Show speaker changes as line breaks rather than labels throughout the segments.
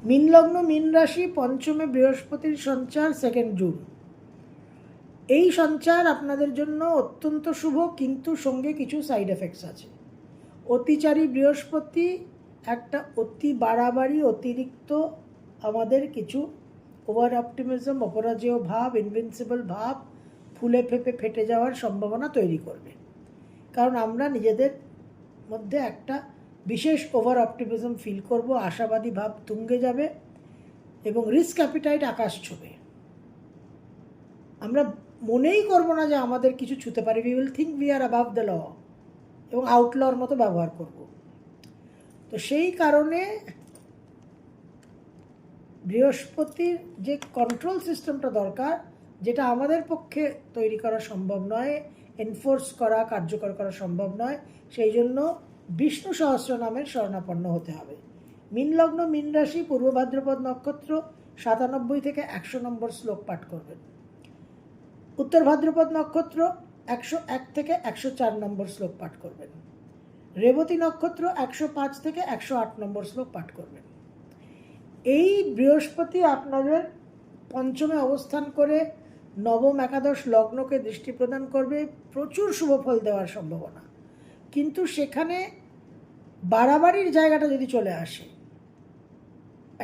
মীন লগ্ন মীন রাশি, পঞ্চমে বৃহস্পতির সঞ্চার 2 জুন। এই সঞ্চার আপনাদের জন্য অত্যন্ত শুভ, কিন্তু সঙ্গে কিছু সাইড এফেক্টস আছে। অতিচারী বৃহস্পতি একটা অতি বাড়াবাড়ি, অতিরিক্ত আমাদের কিছু ওভার অপটিমিজম, অপরাজেয় ভাব, ইনভিনসিবল ভাব, ফুলে ফেপে ফেটে যাওয়ার সম্ভাবনা তৈরি করবে। কারণ আমরা নিজেদের মধ্যে একটা বিশেষ ওভার অপটিমিজম ফিল করব, আশাবাদী ভাব তুঙ্গে যাবে এবং রিস্ক অ্যাপিটাইট আকাশ ছোঁবে। আমরা মনেই করব না যে আমাদের কিছু ছুঁতে পারে। We will think we are above the law এবং আউটলর মতো ব্যবহার করব। তো সেই কারণে বৃহস্পতির যে কন্ট্রোল সিস্টেমটা দরকার, যেটা আমাদের পক্ষে তৈরি করা সম্ভব নয়, এনফোর্স করা, কার্যকর করা সম্ভব নয়, সেই জন্য বিষ্ণু সহস্রনামের শরণাপন্ন হতে হবে। মীন লগ্ন মীন রাশি, পূর্ব ভাদ্রপদ নক্ষত্র, 97 থেকে 100 নম্বর শ্লোক পাঠ করবেন। উত্তর ভাদ্রপদ নক্ষত্র 101 থেকে 104 নম্বর শ্লোক পাঠ করবেন। রেবতী নক্ষত্র 105 থেকে 108 নম্বর শ্লোক পাঠ করবেন। এই বৃহস্পতি আপনাদের পঞ্চমে অবস্থান করে নবম একাদশ লগ্নকে দৃষ্টি প্রদান করবে, প্রচুর শুভ ফল দেওয়ার সম্ভাবনা। কিন্তু সেখানে বাড়াবাড়ির জায়গাটা যদি চলে আসে,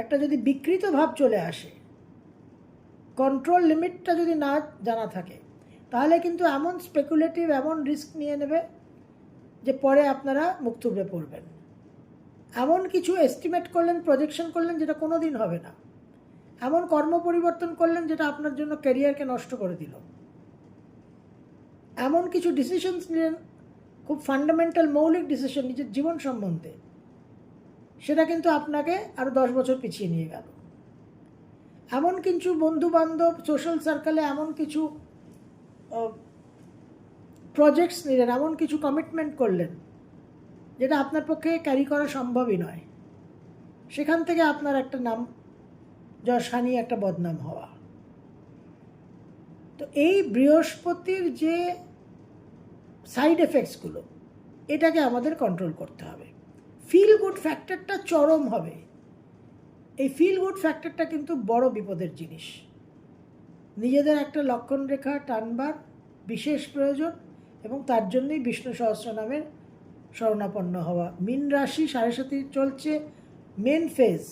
একটা যদি বিকৃত ভাব চলে আসে, কন্ট্রোল লিমিটটা যদি না জানা থাকে, তাহলে কিন্তু এমন স্পেকুলেটিভ, এমন রিস্ক নিয়ে নেবে যে পরে আপনারা মুখ থুবড়ে পড়বেন। এমন কিছু এস্টিমেট করলেন, প্রজেকশন করলেন যেটা কোনো দিন হবে না। এমন কর্ম পরিবর্তন করলেন যেটা আপনার জন্য ক্যারিয়ারকে নষ্ট করে দিল। এমন কিছু ডিসিশনস নিলেন, খুব ফান্ডামেন্টাল মৌলিক ডিসিশন নিজের জীবন সম্বন্ধে, সেটা কিন্তু আপনাকে আরও 10 বছর পিছিয়ে নিয়ে গেল। এমন কিছু বন্ধুবান্ধব, সোশ্যাল সার্কেলে এমন কিছু প্রজেক্টস নিলেন, এমন কিছু কমিটমেন্ট করলেন যেটা আপনার পক্ষে ক্যারি করা সম্ভবই নয়। সেখান থেকে আপনার একটা নাম যশহানি, একটা বদনাম হওয়া। তো এই বৃহস্পতির যে সাইড এফেক্টসগুলো, এটাকে আমাদের কন্ট্রোল করতে হবে। ফিল গুড ফ্যাক্টরটা চরম হবে। এই ফিল গুড ফ্যাক্টরটা কিন্তু বড় বিপদের জিনিস। নিজেদের একটা লক্ষণ রেখা টানবার বিশেষ প্রয়োজন এবং তার জন্যই বিষ্ণু সহস্রনামের শরণাপন্ন হওয়া। মীন রাশি 7.5 চলছে, মেন ফেজ।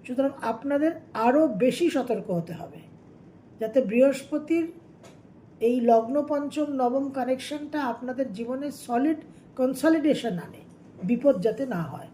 সুতরাং আপনাদের আরও বেশি সতর্ক হতে হবে, যাতে বৃহস্পতির এই লগ্ন পঞ্চম নবম কানেকশনটা আপনাদের জীবনে সলিড কনসলিডেশন আনে, বিপদ যাতে না হয়।